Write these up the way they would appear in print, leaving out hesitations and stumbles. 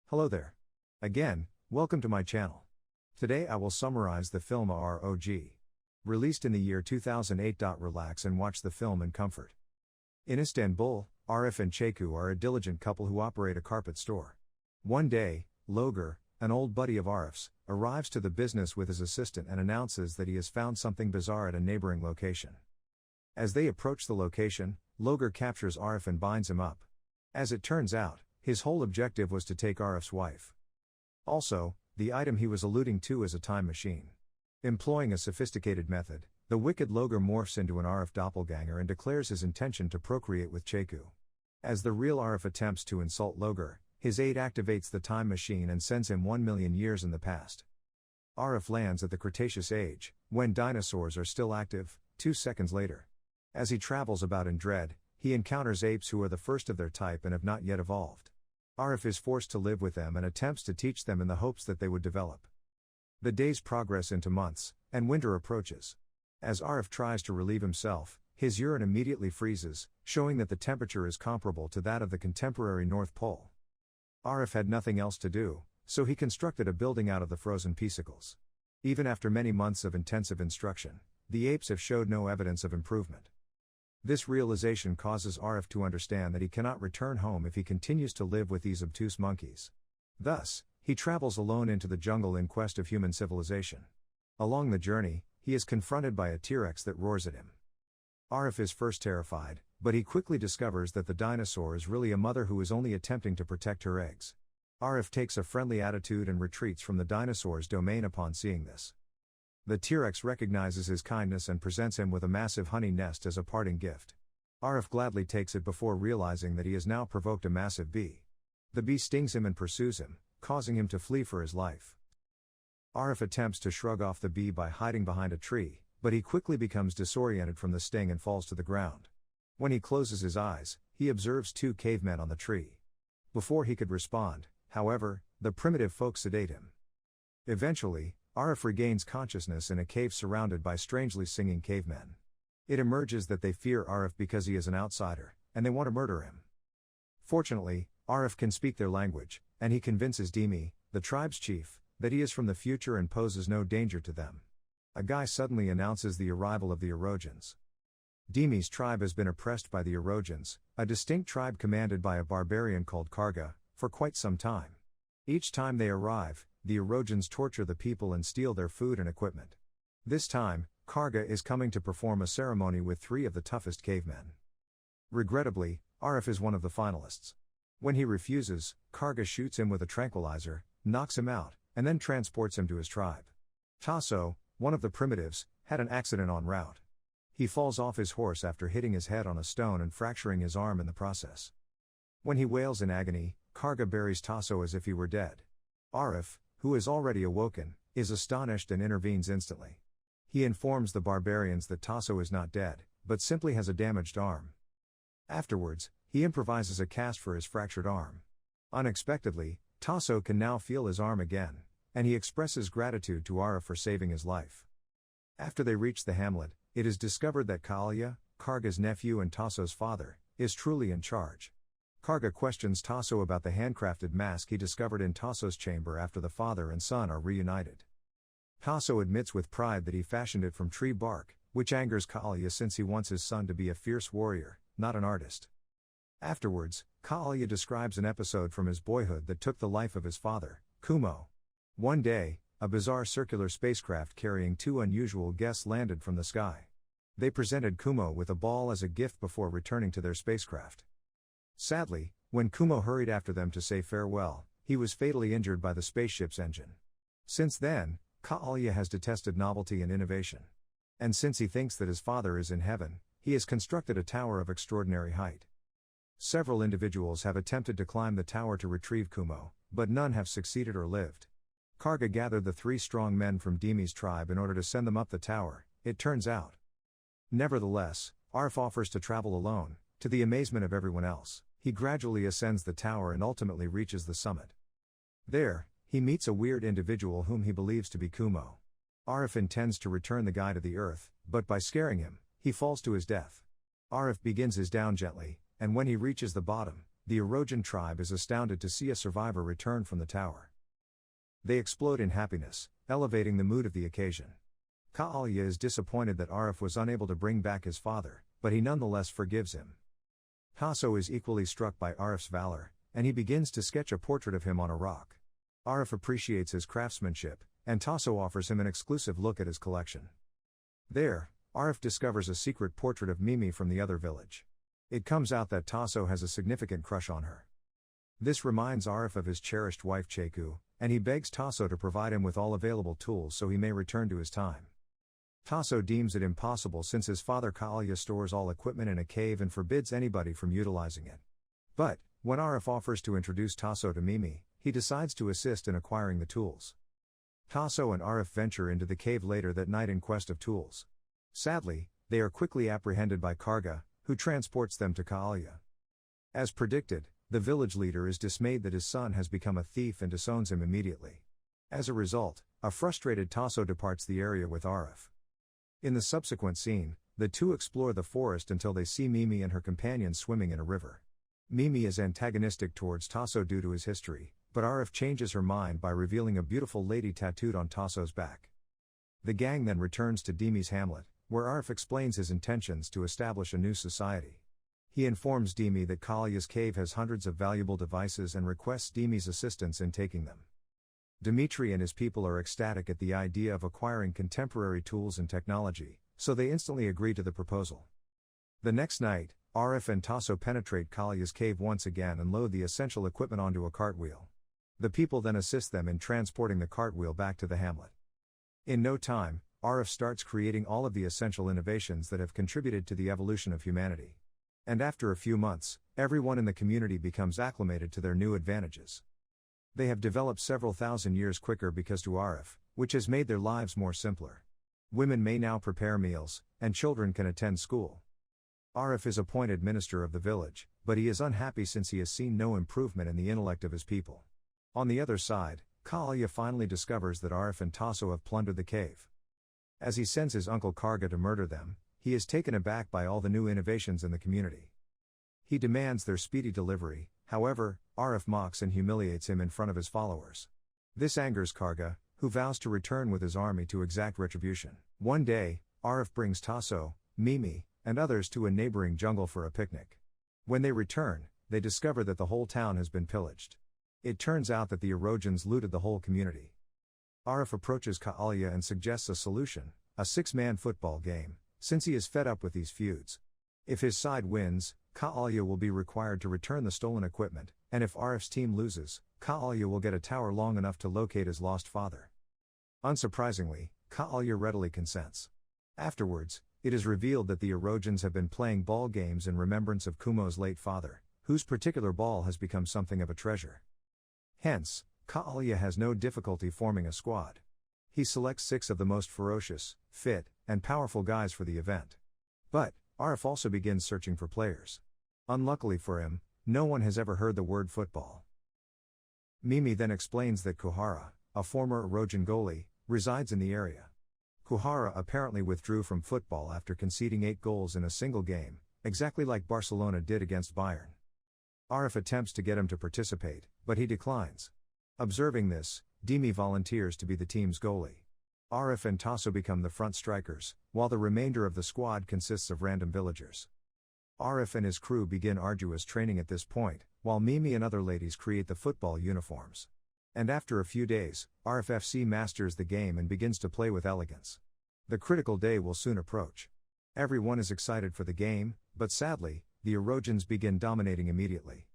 Hello there. Again, welcome to my channel. Today I will summarize the film A.R.O.G. Released in the year 2008. Relax and watch the film in comfort. In Istanbul, Arif and Çeku are a diligent couple who operate a carpet store. One day, Logar, an old buddy of Arif's, arrives to the business with his assistant and announces that he has found something bizarre at a neighboring location. As they approach the location, Logar captures Arif and binds him up. As it turns out, his whole objective was to take Arif's wife. Also, the item he was alluding to is a time machine. Employing a sophisticated method, the wicked Logar morphs into an Arif doppelganger and declares his intention to procreate with Çeku. As the real Arif attempts to insult Logar, his aide activates the time machine and sends him 1 million years in the past. Arif lands at the Cretaceous age, when dinosaurs are still active, 2 seconds later. As he travels about in dread, he encounters apes who are the first of their type and have not yet evolved. Arif is forced to live with them and attempts to teach them in the hopes that they would develop. The days progress into months, and winter approaches. As Arif tries to relieve himself, his urine immediately freezes, showing that the temperature is comparable to that of the contemporary North Pole. Arif had nothing else to do, so he constructed a building out of the frozen piecicles. Even after many months of intensive instruction, the apes have showed no evidence of improvement. This realization causes Arif to understand that he cannot return home if he continues to live with these obtuse monkeys. Thus, he travels alone into the jungle in quest of human civilization. Along the journey, he is confronted by a T-Rex that roars at him. Arif is first terrified, but he quickly discovers that the dinosaur is really a mother who is only attempting to protect her eggs. Arif takes a friendly attitude and retreats from the dinosaur's domain upon seeing this. The T-Rex recognizes his kindness and presents him with a massive honey nest as a parting gift. Arif gladly takes it before realizing that he has now provoked a massive bee. The bee stings him and pursues him, causing him to flee for his life. Arif attempts to shrug off the bee by hiding behind a tree, but he quickly becomes disoriented from the sting and falls to the ground. When he closes his eyes, he observes 2 cavemen on the tree. Before he could respond, however, the primitive folk sedate him. Eventually, Arif regains consciousness in a cave surrounded by strangely singing cavemen. It emerges that they fear Arif because he is an outsider, and they want to murder him. Fortunately, Arif can speak their language, and he convinces Dimi, the tribe's chief, that he is from the future and poses no danger to them. A guy suddenly announces the arrival of the A.R.O.Gens. Dimi's tribe has been oppressed by the A.R.O.Gens, a distinct tribe commanded by a barbarian called Karga, for quite some time. Each time they arrive, the A.R.O.Gens torture the people and steal their food and equipment. This time, Karga is coming to perform a ceremony with 3 of the toughest cavemen. Regrettably, Arif is one of the finalists. When he refuses, Karga shoots him with a tranquilizer, knocks him out, and then transports him to his tribe. Tasso, one of the primitives, had an accident en route. He falls off his horse after hitting his head on a stone and fracturing his arm in the process. When he wails in agony, Karga buries Tasso as if he were dead. Arif, who is already awoken, is astonished and intervenes instantly. He informs the barbarians that Tasso is not dead, but simply has a damaged arm. Afterwards, he improvises a cast for his fractured arm. Unexpectedly, Tasso can now feel his arm again, and he expresses gratitude to Arif for saving his life. After they reach the hamlet, it is discovered that Kaalia, Karga's nephew and Tasso's father, is truly in charge. Karga questions Tasso about the handcrafted mask he discovered in Tasso's chamber after the father and son are reunited. Tasso admits with pride that he fashioned it from tree bark, which angers Kaalia since he wants his son to be a fierce warrior, not an artist. Afterwards, Kaalia describes an episode from his boyhood that took the life of his father, Kumo. One day, a bizarre circular spacecraft carrying 2 unusual guests landed from the sky. They presented Kumo with a ball as a gift before returning to their spacecraft. Sadly, when Kumo hurried after them to say farewell, he was fatally injured by the spaceship's engine. Since then, Kaalia has detested novelty and innovation. And since he thinks that his father is in heaven, he has constructed a tower of extraordinary height. Several individuals have attempted to climb the tower to retrieve Kumo, but none have succeeded or lived. Karga gathered the 3 strong men from Dimi's tribe in order to send them up the tower, it turns out. Nevertheless, Arif offers to travel alone, to the amazement of everyone else. He gradually ascends the tower and ultimately reaches the summit. There, he meets a weird individual whom he believes to be Kumo. Arif intends to return the guy to the earth, but by scaring him, he falls to his death. Arif begins his down gently, and when he reaches the bottom, the A.R.O.G tribe is astounded to see a survivor return from the tower. They explode in happiness, elevating the mood of the occasion. Ka'alya is disappointed that Arif was unable to bring back his father, but he nonetheless forgives him. Tasso is equally struck by Arif's valor, and he begins to sketch a portrait of him on a rock. Arif appreciates his craftsmanship, and Tasso offers him an exclusive look at his collection. There, Arif discovers a secret portrait of Mimi from the other village. It comes out that Tasso has a significant crush on her. This reminds Arif of his cherished wife Cheku, and he begs Tasso to provide him with all available tools so he may return to his time. Tasso deems it impossible since his father Ka'alya stores all equipment in a cave and forbids anybody from utilizing it. But, when Arif offers to introduce Tasso to Mimi, he decides to assist in acquiring the tools. Tasso and Arif venture into the cave later that night in quest of tools. Sadly, they are quickly apprehended by Karga, who transports them to Ka'alya. As predicted, the village leader is dismayed that his son has become a thief and disowns him immediately. As a result, a frustrated Tasso departs the area with Arif. In the subsequent scene, the two explore the forest until they see Mimi and her companions swimming in a river. Mimi is antagonistic towards Tasso due to his history, but Arif changes her mind by revealing a beautiful lady tattooed on Tasso's back. The gang then returns to Dimi's hamlet, where Arif explains his intentions to establish a new society. He informs Dimi that Ka'alya's cave has hundreds of valuable devices and requests Dimi's assistance in taking them. Dimitri and his people are ecstatic at the idea of acquiring contemporary tools and technology, so they instantly agree to the proposal. The next night, Arif and Tasso penetrate Ka'alya's cave once again and load the essential equipment onto a cartwheel. The people then assist them in transporting the cartwheel back to the hamlet. In no time, Arif starts creating all of the essential innovations that have contributed to the evolution of humanity. And after a few months, everyone in the community becomes acclimated to their new advantages. They have developed several thousand years quicker because to Arif, which has made their lives more simpler. Women may now prepare meals, and children can attend school. Arif is appointed minister of the village, but he is unhappy since he has seen no improvement in the intellect of his people. On the other side, Ka'alya finally discovers that Arif and Tasso have plundered the cave. As he sends his uncle Karga to murder them, he is taken aback by all the new innovations in the community. He demands their speedy delivery, however, Arif mocks and humiliates him in front of his followers. This angers Karga, who vows to return with his army to exact retribution. One day, Arif brings Tasso, Mimi, and others to a neighboring jungle for a picnic. When they return, they discover that the whole town has been pillaged. It turns out that the A.R.O.G looted the whole community. Arif approaches Ka'alya and suggests a solution, a 6-man football game, since he is fed up with these feuds. If his side wins, Ka'alya will be required to return the stolen equipment, and if Arif's team loses, Ka'alya will get a tower long enough to locate his lost father. Unsurprisingly, Ka'alya readily consents. Afterwards, it is revealed that the A.R.O.Gens have been playing ball games in remembrance of Kumo's late father, whose particular ball has become something of a treasure. Hence, Ka'alya has no difficulty forming a squad. He selects 6 of the most ferocious, fit, and powerful guys for the event. But, Arif also begins searching for players. Unluckily for him, no one has ever heard the word football. Mimi then explains that Kuhara, a former A.R.O.G goalie, resides in the area. Kuhara apparently withdrew from football after conceding 8 goals in a single game, exactly like Barcelona did against Bayern. Arif attempts to get him to participate, but he declines. Observing this, Dimi volunteers to be the team's goalie. Arif and Tasso become the front strikers, while the remainder of the squad consists of random villagers. Arif and his crew begin arduous training at this point, while Mimi and other ladies create the football uniforms. And after a few days, Arif FC masters the game and begins to play with elegance. The critical day will soon approach. Everyone is excited for the game, but sadly, the A.R.O.Gens begin dominating immediately.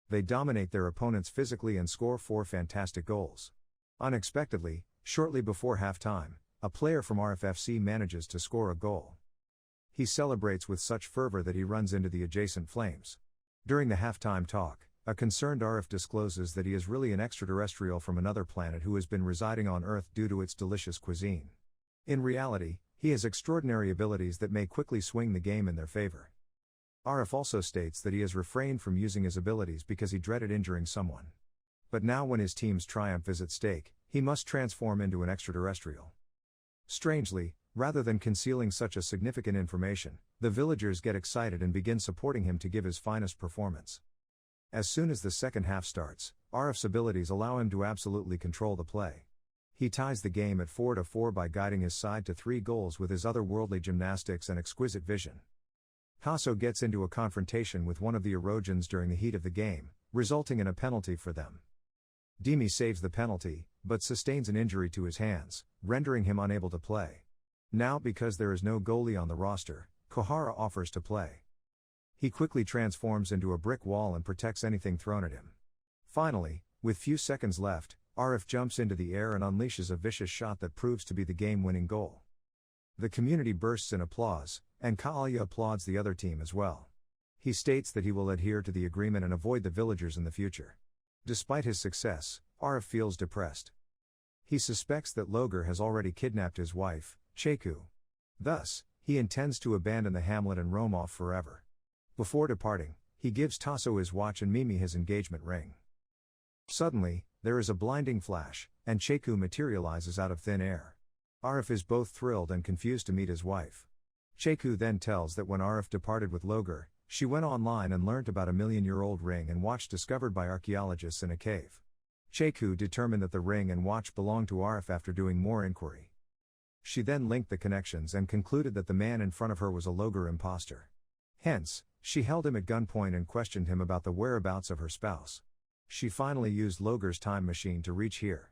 They dominate their opponents physically and score 4 fantastic goals. Unexpectedly, shortly before halftime, a player from Arif FC manages to score a goal. He celebrates with such fervor that he runs into the adjacent flames. During the halftime talk, a concerned Arif discloses that he is really an extraterrestrial from another planet who has been residing on Earth due to its delicious cuisine. In reality, he has extraordinary abilities that may quickly swing the game in their favor. Arif also states that he has refrained from using his abilities because he dreaded injuring someone. But now when his team's triumph is at stake, he must transform into an extraterrestrial. Strangely, rather than concealing such a significant information, the villagers get excited and begin supporting him to give his finest performance. As soon as the second half starts, Arif's abilities allow him to absolutely control the play. He ties the game at 4-4 by guiding his side to 3 goals with his otherworldly gymnastics and exquisite vision. Tasso gets into a confrontation with one of the A.R.O.Gens during the heat of the game, resulting in a penalty for them. Dimi saves the penalty, but sustains an injury to his hands, rendering him unable to play. Now, because there is no goalie on the roster, Kohara offers to play. He quickly transforms into a brick wall and protects anything thrown at him. Finally, with few seconds left, Arif jumps into the air and unleashes a vicious shot that proves to be the game-winning goal. The community bursts in applause, and Kaalia applauds the other team as well. He states that he will adhere to the agreement and avoid the villagers in the future. Despite his success, Arif feels depressed. He suspects that Logar has already kidnapped his wife, Cheku. Thus, he intends to abandon the hamlet and roam off forever. Before departing, he gives Tasso his watch and Mimi his engagement ring. Suddenly, there is a blinding flash, and Cheku materializes out of thin air. Arif is both thrilled and confused to meet his wife. Cheku then tells that when Arif departed with Logar, she went online and learnt about a million-year-old ring and watch discovered by archaeologists in a cave. Cheku determined that the ring and watch belonged to Arif after doing more inquiry. She then linked the connections and concluded that the man in front of her was a Logar imposter. Hence, she held him at gunpoint and questioned him about the whereabouts of her spouse. She finally used Logar's time machine to reach here.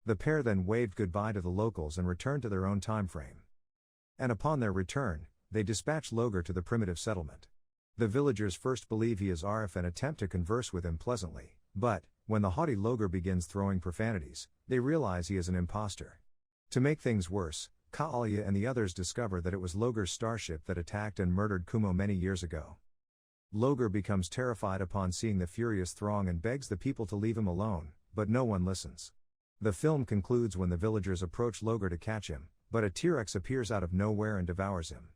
The pair then waved goodbye to the locals and returned to their own time frame. And upon their return, they dispatch Logar to the primitive settlement. The villagers first believe he is Arif and attempt to converse with him pleasantly, but, when the haughty Logar begins throwing profanities, they realize he is an imposter. To make things worse, Kaalia and the others discover that it was Logar's starship that attacked and murdered Kumo many years ago. Logar becomes terrified upon seeing the furious throng and begs the people to leave him alone, but no one listens. The film concludes when the villagers approach Logar to catch him, but a T-Rex appears out of nowhere and devours him.